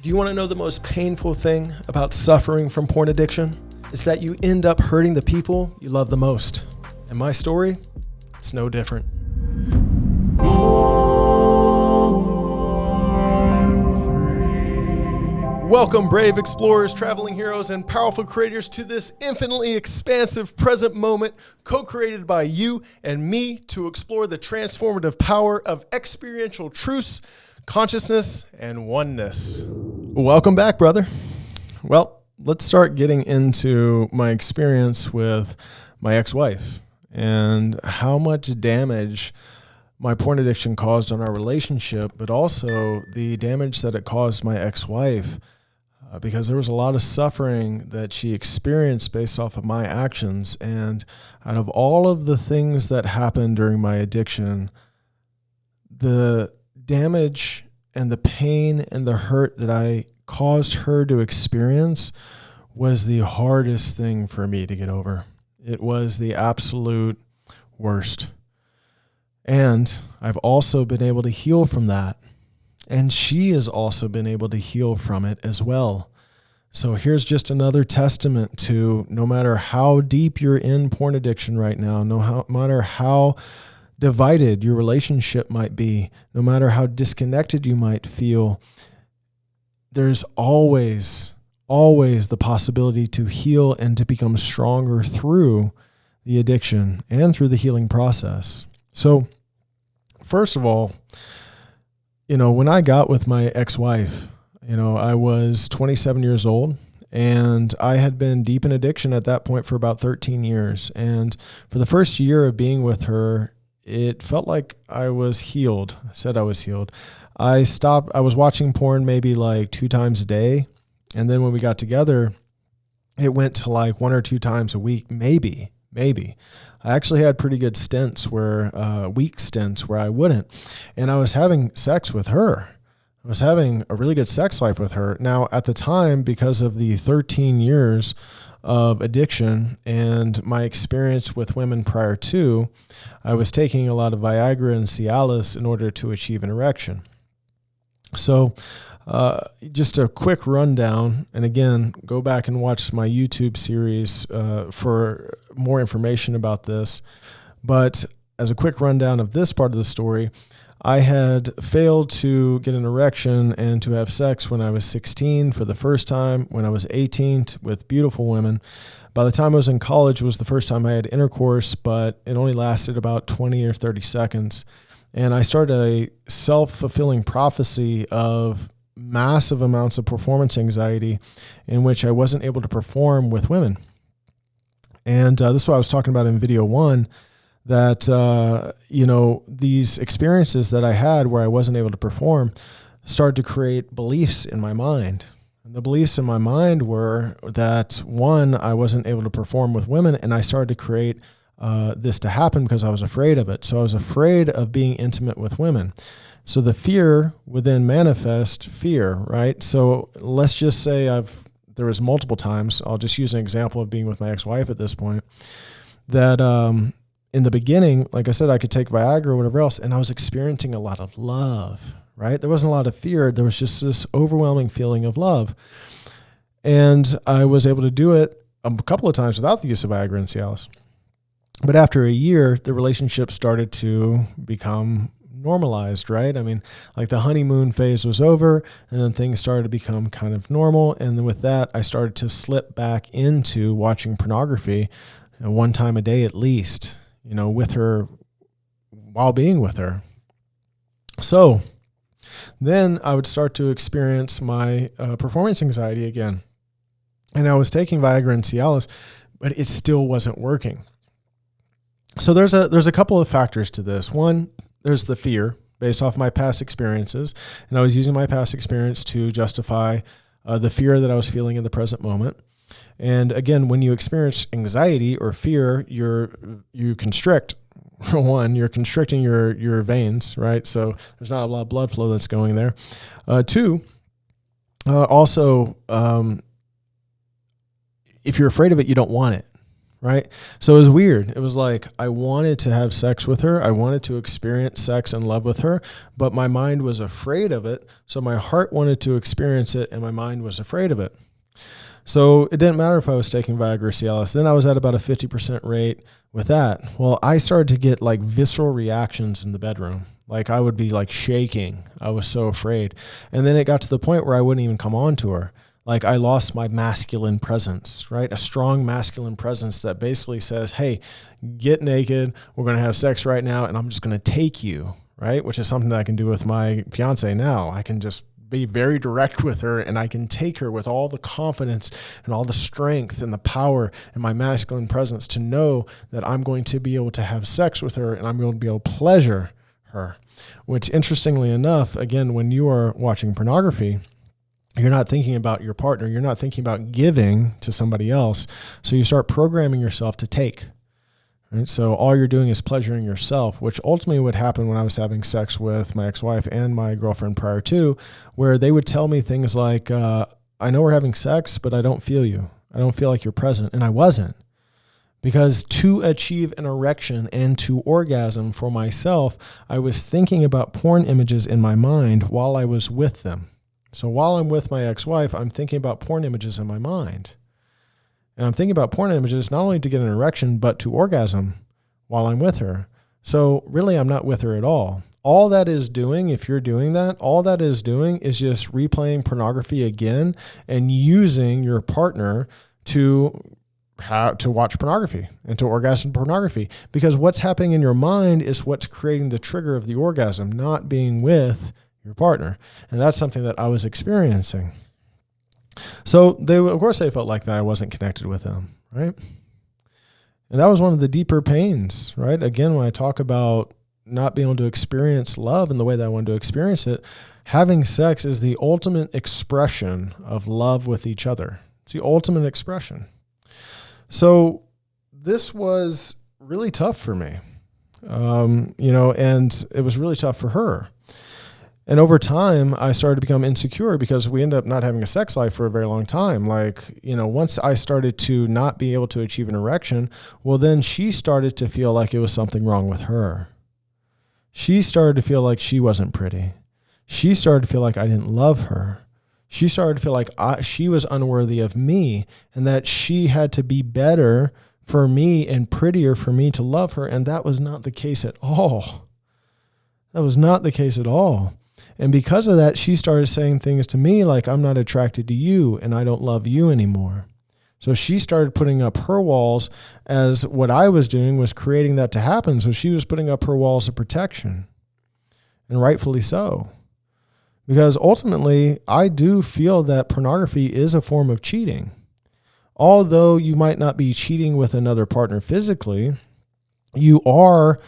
Do you want to know the most painful thing about suffering from porn addiction? It's that you end up hurting the people you love the most. And my story, it's no different. Welcome, brave explorers, traveling heroes, and powerful creators to this infinitely expansive present moment co-created by you and me to explore the transformative power of experiential truths, consciousness, and oneness. Welcome back, brother. Well, let's start getting into my experience with my ex-wife and how much damage my porn addiction caused on our relationship, but also the damage that it caused my ex-wife. Because there was a lot of suffering that she experienced based off of my actions. And out of all of the things that happened during my addiction, the damage and the pain and the hurt that I caused her to experience was the hardest thing for me to get over. It was the absolute worst. And I've also been able to heal from that. And she has also been able to heal from it as well. So here's just another testament to no matter how deep you're in porn addiction right now, no matter how divided your relationship might be, no matter how disconnected you might feel, there's always the possibility to heal and to become stronger through the addiction and through the healing process. So first of all, when I got with my ex-wife, I was 27 years old and I had been deep in addiction at that point for about 13 years. And for the first year of being with her, it felt like I was healed. I said I was healed. I was watching porn maybe like 2 times a day. And then when we got together, it went to like 1 or 2 times a week, maybe. I actually had pretty good week stints where I wouldn't. And I was having sex with her. I was having a really good sex life with her. Now, at the time, because of the 13 years of addiction and my experience with women prior to, I was taking a lot of Viagra and Cialis in order to achieve an erection. So just a quick rundown, and again, go back and watch my YouTube series for more information about this. But as a quick rundown of this part of the story, I had failed to get an erection and to have sex when I was 16 for the first time, when I was 18 with beautiful women. By the time I was in college was the first time I had intercourse, but it only lasted about 20 or 30 seconds. And I started a self-fulfilling prophecy of massive amounts of performance anxiety in which I wasn't able to perform with women. And this is what I was talking about in video 1, that, these experiences that I had where I wasn't able to perform started to create beliefs in my mind. And the beliefs in my mind were that, 1, I wasn't able to perform with women, and I started to create this to happen because I was afraid of it. So I was afraid of being intimate with women. So the fear would then manifest fear, right? So let's just say there was multiple times, I'll just use an example of being with my ex-wife at this point, that in the beginning, like I said, I could take Viagra or whatever else, and I was experiencing a lot of love, right? There wasn't a lot of fear. There was just this overwhelming feeling of love. And I was able to do it a couple of times without the use of Viagra and Cialis. But after a year, the relationship started to become normalized, right? I mean, like the honeymoon phase was over and then things started to become kind of normal. And then with that, I started to slip back into watching pornography 1 time a day at least, with her while being with her. So then I would start to experience my performance anxiety again. And I was taking Viagra and Cialis, but it still wasn't working. So there's a couple of factors to this. One, there's the fear based off my past experiences. And I was using my past experience to justify the fear that I was feeling in the present moment. And again, when you experience anxiety or fear, you constrict. For one, you're constricting your veins, right? So there's not a lot of blood flow that's going there. 2, also, if you're afraid of it, you don't want it, right? So it was weird. It was like I wanted to have sex with her. I wanted to experience sex and love with her, but my mind was afraid of it. So my heart wanted to experience it and my mind was afraid of it. So it didn't matter if I was taking Viagra or Cialis. Then I was at about a 50% rate with that. Well, I started to get like visceral reactions in the bedroom. Like I would be like shaking. I was so afraid. And then it got to the point where I wouldn't even come on to her. Like I lost my masculine presence, right? A strong masculine presence that basically says, hey, get naked. We're going to have sex right now. And I'm just going to take you, right? Which is something that I can do with my fiance now. I can just be very direct with her and I can take her with all the confidence and all the strength and the power and my masculine presence to know that I'm going to be able to have sex with her and I'm going to be able to pleasure her. Which interestingly enough, again, when you are watching pornography, you're not thinking about your partner. You're not thinking about giving to somebody else. So you start programming yourself to take. Right? So all you're doing is pleasuring yourself, which ultimately would happen when I was having sex with my ex-wife and my girlfriend prior to, where they would tell me things like, I know we're having sex, but I don't feel you. I don't feel like you're present. And I wasn't. Because to achieve an erection and to orgasm for myself, I was thinking about porn images in my mind while I was with them. So while I'm with my ex-wife, I'm thinking about porn images in my mind. And I'm thinking about porn images not only to get an erection, but to orgasm while I'm with her. So really, I'm not with her at all. All that is doing, if you're doing that, all that is doing is just replaying pornography again and using your partner to watch pornography and to orgasm pornography. Because what's happening in your mind is what's creating the trigger of the orgasm, not being with your partner. And that's something that I was experiencing. So of course they felt like that I wasn't connected with them, right? And that was one of the deeper pains, right? Again, when I talk about not being able to experience love in the way that I wanted to experience it, having sex is the ultimate expression of love with each other. It's the ultimate expression. So this was really tough for me, and it was really tough for her. And over time, I started to become insecure because we ended up not having a sex life for a very long time. Once I started to not be able to achieve an erection, well, then she started to feel like it was something wrong with her. She started to feel like she wasn't pretty. She started to feel like I didn't love her. She started to feel like she was unworthy of me and that she had to be better for me and prettier for me to love her. And that was not the case at all. That was not the case at all. And because of that, she started saying things to me like, I'm not attracted to you and I don't love you anymore. So she started putting up her walls as what I was doing was creating that to happen. So she was putting up her walls of protection, and rightfully so. Because ultimately, I do feel that pornography is a form of cheating. Although you might not be cheating with another partner physically, you are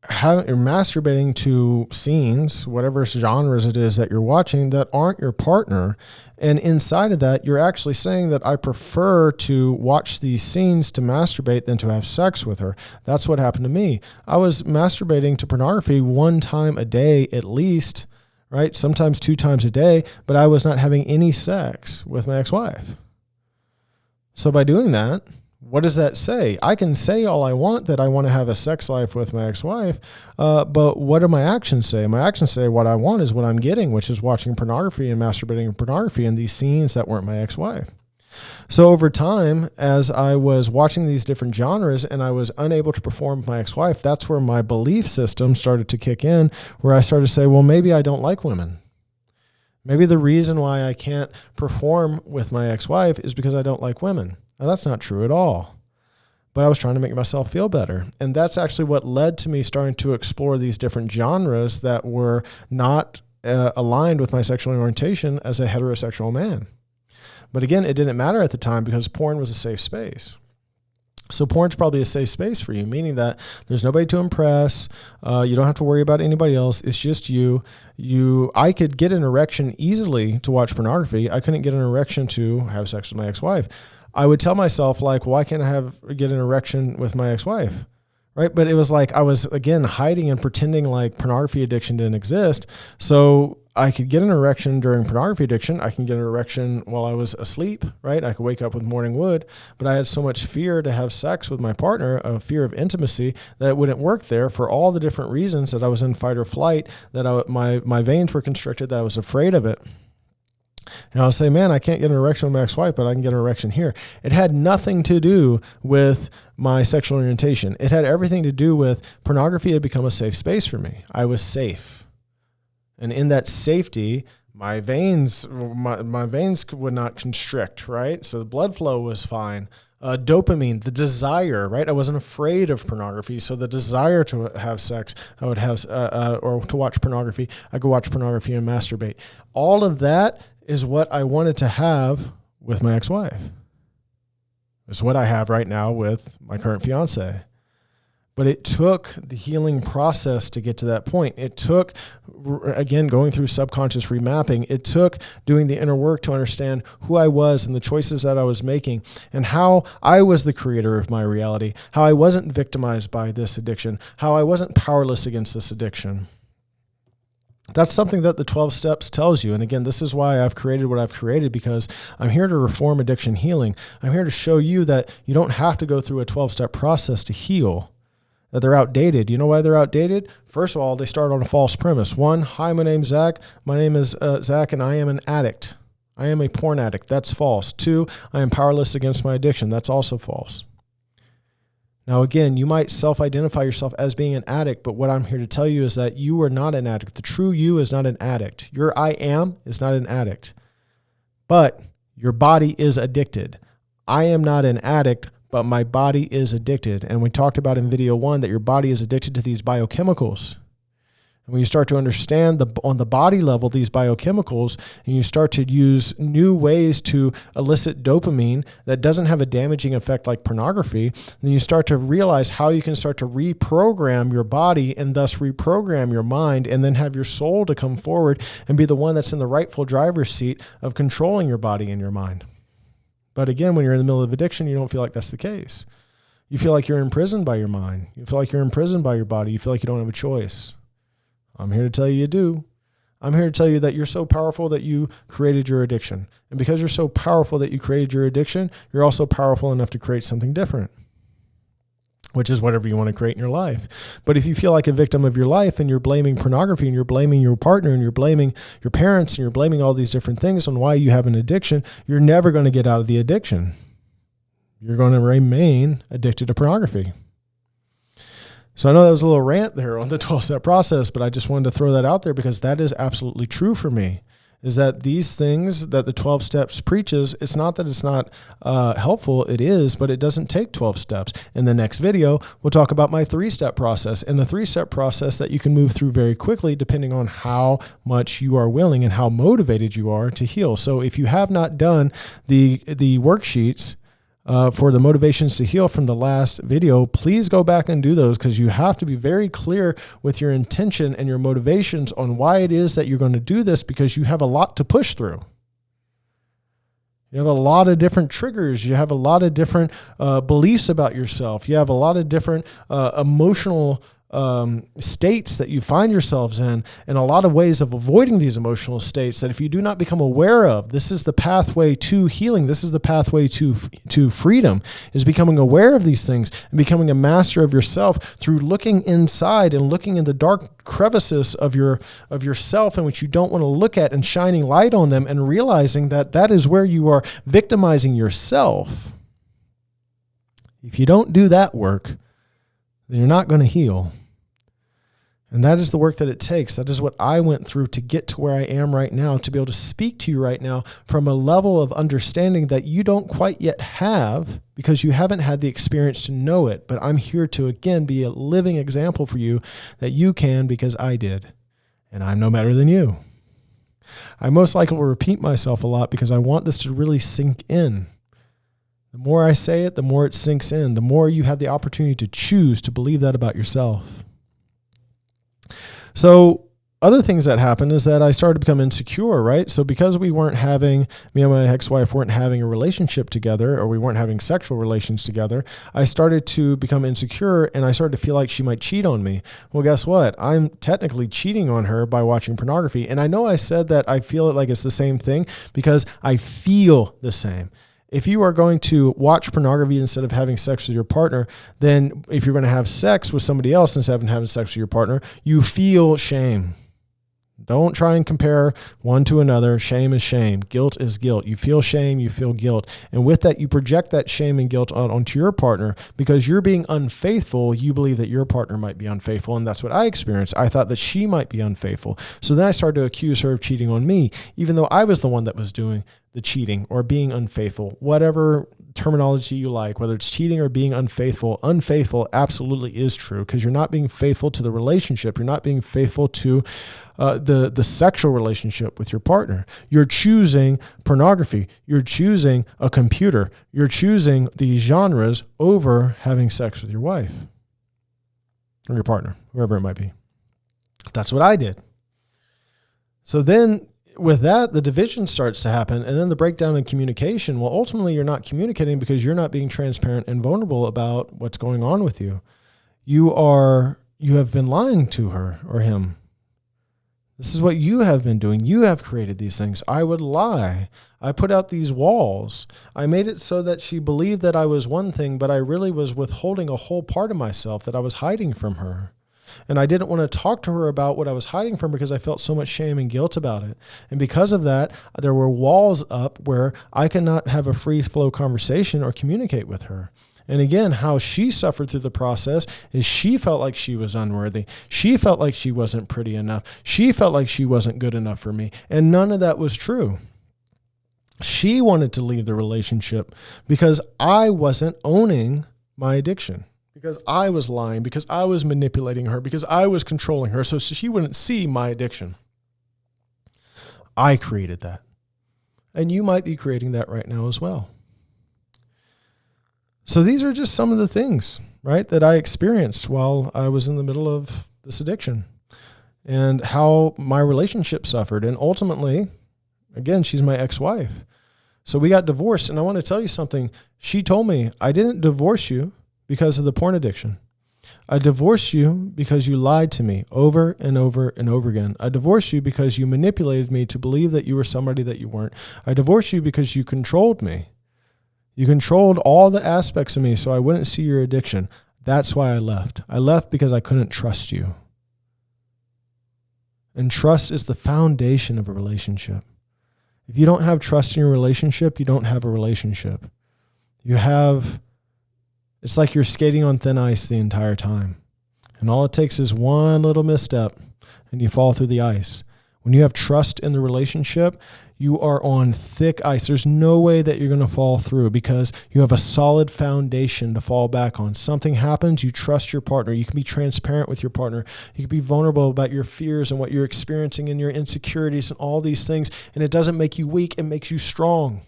masturbating to scenes, whatever genres it is that you're watching, that aren't your partner. And inside of that, you're actually saying that I prefer to watch these scenes to masturbate than to have sex with her. That's what happened to me. I was masturbating to pornography 1 time a day at least, right? Sometimes 2 times a day, but I was not having any sex with my ex-wife. So by doing that, what does that say? I can say all I want that I want to have a sex life with my ex-wife, but what do my actions say? My actions say what I want is what I'm getting, which is watching pornography and masturbating to pornography and these scenes that weren't my ex-wife. So over time, as I was watching these different genres and I was unable to perform with my ex-wife, that's where my belief system started to kick in, where I started to say, well, maybe I don't like women. Maybe the reason why I can't perform with my ex-wife is because I don't like women. Now, that's not true at all. But I was trying to make myself feel better. And that's actually what led to me starting to explore these different genres that were not aligned with my sexual orientation as a heterosexual man. But again, it didn't matter at the time because porn was a safe space. So porn's probably a safe space for you, meaning that there's nobody to impress. You don't have to worry about anybody else. It's just you. I could get an erection easily to watch pornography. I couldn't get an erection to have sex with my ex-wife. I would tell myself, like, why can't I get an erection with my ex-wife? right? But it was like I was, again, hiding and pretending like pornography addiction didn't exist. So I could get an erection during pornography addiction. I can get an erection while I was asleep, right? I could wake up with morning wood, but I had so much fear to have sex with my partner, a fear of intimacy, that it wouldn't work there for all the different reasons that I was in fight or flight, that my veins were constricted, that I was afraid of it. And I'll say, man, I can't get an erection with my ex-wife, but I can get an erection here. It had nothing to do with my sexual orientation. It had everything to do with pornography had become a safe space for me. I was safe. And in that safety, my veins would not constrict, right? So the blood flow was fine. Dopamine, the desire, right? I wasn't afraid of pornography. So the desire to have sex, I would have, or to watch pornography, I could watch pornography and masturbate. All of that is what I wanted to have with my ex-wife. It's what I have right now with my current fiance. But it took the healing process to get to that point. It took, again, going through subconscious remapping. It took doing the inner work to understand who I was and the choices that I was making and how I was the creator of my reality, how I wasn't victimized by this addiction, how I wasn't powerless against this addiction. That's something that the 12 steps tells you. And again, this is why I've created what I've created, because I'm here to reform addiction healing. I'm here to show you that you don't have to go through a 12-step process to heal. That they're outdated. You know why they're outdated? First of all, they start on a false premise. One, hi, my name's Zach. My name is Zach, and I am an addict. I am a porn addict. That's false. Two, I am powerless against my addiction. That's also false. Now, again, you might self-identify yourself as being an addict, but what I'm here to tell you is that you are not an addict. The true you is not an addict. Your I am is not an addict. But your body is addicted. I am not an addict, but my body is addicted. And we talked about in video 1 that your body is addicted to these biochemicals. And when you start to understand on the body level these biochemicals, and you start to use new ways to elicit dopamine that doesn't have a damaging effect like pornography, then you start to realize how you can start to reprogram your body and thus reprogram your mind, and then have your soul to come forward and be the one that's in the rightful driver's seat of controlling your body and your mind. But again, when you're in the middle of addiction, you don't feel like that's the case. You feel like you're imprisoned by your mind. You feel like you're imprisoned by your body. You feel like you don't have a choice. I'm here to tell you do. I'm here to tell you that you're so powerful that you created your addiction. And because you're so powerful that you created your addiction, you're also powerful enough to create something different, which is whatever you want to create in your life. But if you feel like a victim of your life and you're blaming pornography and you're blaming your partner and you're blaming your parents and you're blaming all these different things on why you have an addiction, you're never going to get out of the addiction. You're going to remain addicted to pornography. So I know that was a little rant there on the 12-step process, but I just wanted to throw that out there because that is absolutely true for me. Is that these things that the 12 steps preaches, it's not that it's not helpful, it is, but it doesn't take 12 steps. In the next video, we'll talk about my 3-step process, and the 3-step process that you can move through very quickly depending on how much you are willing and how motivated you are to heal. So if you have not done the worksheets for the motivations to heal from the last video, please go back and do those, because you have to be very clear with your intention and your motivations on why it is that you're going to do this, because you have a lot to push through. You have a lot of different triggers. You have a lot of different beliefs about yourself. You have a lot of different emotional states that you find yourselves in, and a lot of ways of avoiding these emotional states that if you do not become aware of, this is the pathway to healing. This is the pathway to freedom, is becoming aware of these things and becoming a master of yourself through looking inside and looking in the dark crevices of yourself in which you don't want to look at, and shining light on them and realizing that that is where you are victimizing yourself. If you don't do that work, then you're not going to heal. And that is the work that it takes. That is what I went through to get to where I am right now, to be able to speak to you right now from a level of understanding that you don't quite yet have, because you haven't had the experience to know it. But I'm here to, again, be a living example for you that you can, because I did. And I'm no better than you. I most likely will repeat myself a lot because I want this to really sink in. The more I say it, the more it sinks in. The more you have the opportunity to choose to believe that about yourself. So other things that happened is that I started to become insecure, right? So because me and my ex-wife weren't having a relationship together, or we weren't having sexual relations together, I started to become insecure, and I started to feel like she might cheat on me. Well, guess what? I'm technically cheating on her by watching pornography. And I know I said that I feel it like it's the same thing because I feel the same. If you are going to watch pornography instead of having sex with your partner, then if you're going to have sex with somebody else instead of having sex with your partner, you feel shame. Don't try and compare one to another. Shame is shame. Guilt is guilt. You feel shame, you feel guilt. And with that, you project that shame and guilt onto your partner because you're being unfaithful. You believe that your partner might be unfaithful. And that's what I experienced. I thought that she might be unfaithful. So then I started to accuse her of cheating on me, even though I was the one that was doing the cheating or being unfaithful, whatever terminology you like, whether it's cheating or being unfaithful. Unfaithful absolutely is true because you're not being faithful to the relationship. You're not being faithful to the sexual relationship with your partner. You're choosing pornography. You're choosing a computer. You're choosing these genres over having sex with your wife or your partner, whoever it might be. That's what I did. So then with that, the division starts to happen, and then the breakdown in communication. Well, ultimately, you're not communicating because you're not being transparent and vulnerable about what's going on with you. You have been lying to her or him. This is what you have been doing. You have created these things. I would lie. I put out these walls. I made it so that she believed that I was one thing, but I really was withholding a whole part of myself that I was hiding from her. And I didn't want to talk to her about what I was hiding from her because I felt so much shame and guilt about it. And because of that, there were walls up where I cannot have a free flow conversation or communicate with her. And again, how she suffered through the process is she felt like she was unworthy. She felt like she wasn't pretty enough. She felt like she wasn't good enough for me. And none of that was true. She wanted to leave the relationship because I wasn't owning my addiction. Because I was lying, because I was manipulating her, because I was controlling her so she wouldn't see my addiction. I created that. And you might be creating that right now as well. So these are just some of the things, right, that I experienced while I was in the middle of this addiction and how my relationship suffered. And ultimately, again, she's my ex-wife. So we got divorced. And I want to tell you something. She told me, I didn't divorce you because of the porn addiction. I divorced you because you lied to me over and over and over again. I divorced you because you manipulated me to believe that you were somebody that you weren't. I divorced you because you controlled me. You controlled all the aspects of me so I wouldn't see your addiction. That's why I left. I left because I couldn't trust you. And trust is the foundation of a relationship. If you don't have trust in your relationship, you don't have a relationship. It's like you're skating on thin ice the entire time. And all it takes is one little misstep and you fall through the ice. When you have trust in the relationship, you are on thick ice. There's no way that you're going to fall through because you have a solid foundation to fall back on. Something happens, you trust your partner. You can be transparent with your partner. You can be vulnerable about your fears and what you're experiencing and your insecurities and all these things. And it doesn't make you weak. It makes you strong.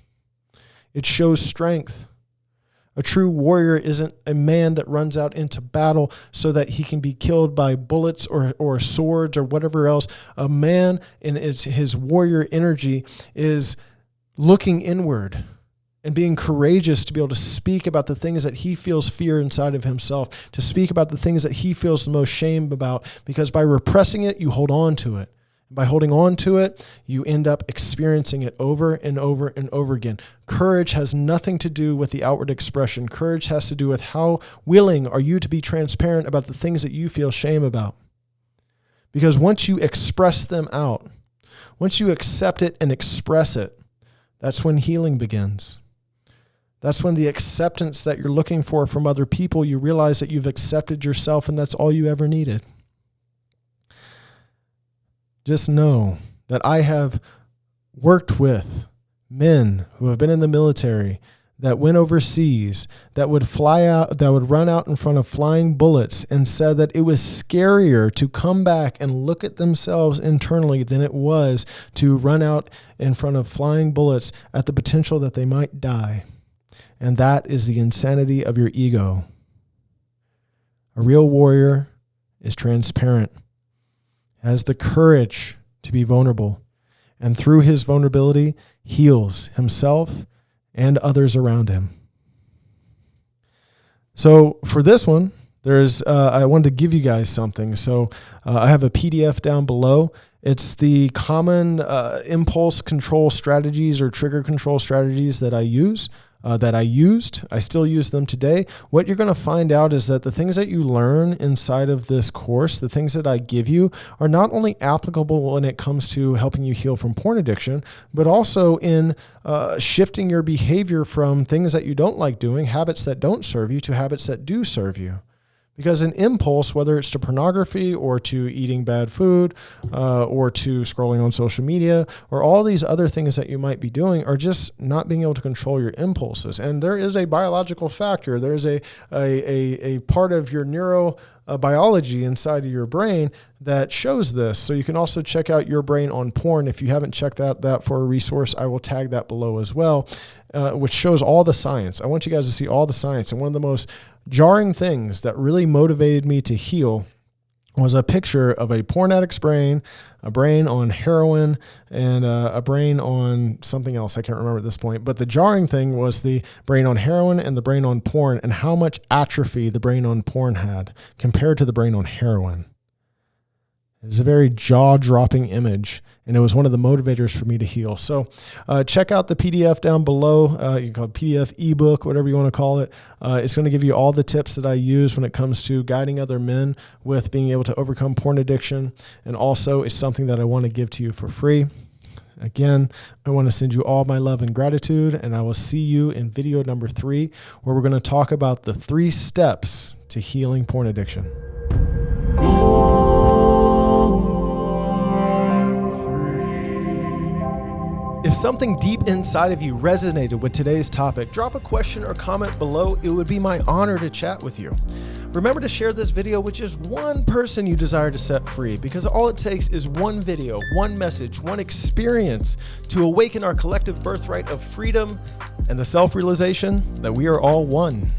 It shows strength. A true warrior isn't a man that runs out into battle so that he can be killed by bullets or swords or whatever else. A man in his warrior energy is looking inward and being courageous to be able to speak about the things that he feels fear inside of himself, to speak about the things that he feels the most shame about, because by repressing it, you hold on to it. By holding on to it, you end up experiencing it over and over and over again. Courage has nothing to do with the outward expression. Courage has to do with how willing are you to be transparent about the things that you feel shame about. Because once you express them out, once you accept it and express it, that's when healing begins. That's when the acceptance that you're looking for from other people, you realize that you've accepted yourself and that's all you ever needed. Just know that I have worked with men who have been in the military that went overseas, that would run out in front of flying bullets and said that it was scarier to come back and look at themselves internally than it was to run out in front of flying bullets at the potential that they might die. And that is the insanity of your ego. A real warrior is transparent, has the courage to be vulnerable, and through his vulnerability, heals himself and others around him. So for this one, I wanted to give you guys something. So I have a PDF down below. It's the common impulse control strategies or trigger control strategies that I use, that I used. I still use them today. What you're going to find out is that the things that you learn inside of this course, the things that I give you, are not only applicable when it comes to helping you heal from porn addiction, but also in shifting your behavior from things that you don't like doing, habits that don't serve you, to habits that do serve you. Because an impulse, whether it's to pornography or to eating bad food or to scrolling on social media or all these other things that you might be doing, are just not being able to control your impulses. And there is a biological factor. There's a part of your neurobiology inside of your brain that shows this. So you can also check out Your Brain on Porn. If you haven't checked out that for a resource, I will tag that below as well, which shows all the science. I want you guys to see all the science. And one of the most jarring things that really motivated me to heal was a picture of a porn addict's brain, a brain on heroin, and a brain on something else. I can't remember at this point. But the jarring thing was the brain on heroin and the brain on porn, and how much atrophy the brain on porn had compared to the brain on heroin. It's a very jaw-dropping image, and it was one of the motivators for me to heal. So check out the PDF down below. You can call it PDF, ebook, whatever you want to call it. It's going to give you all the tips that I use when it comes to guiding other men with being able to overcome porn addiction, and also it's something that I want to give to you for free. Again, I want to send you all my love and gratitude, and I will see you in video number 3, where we're going to talk about the 3 steps to healing porn addiction. If something deep inside of you resonated with today's topic, drop a question or comment below. It would be my honor to chat with you. Remember to share this video with just one person you desire to set free, because all it takes is one video, one message, one experience to awaken our collective birthright of freedom and the self-realization that we are all one.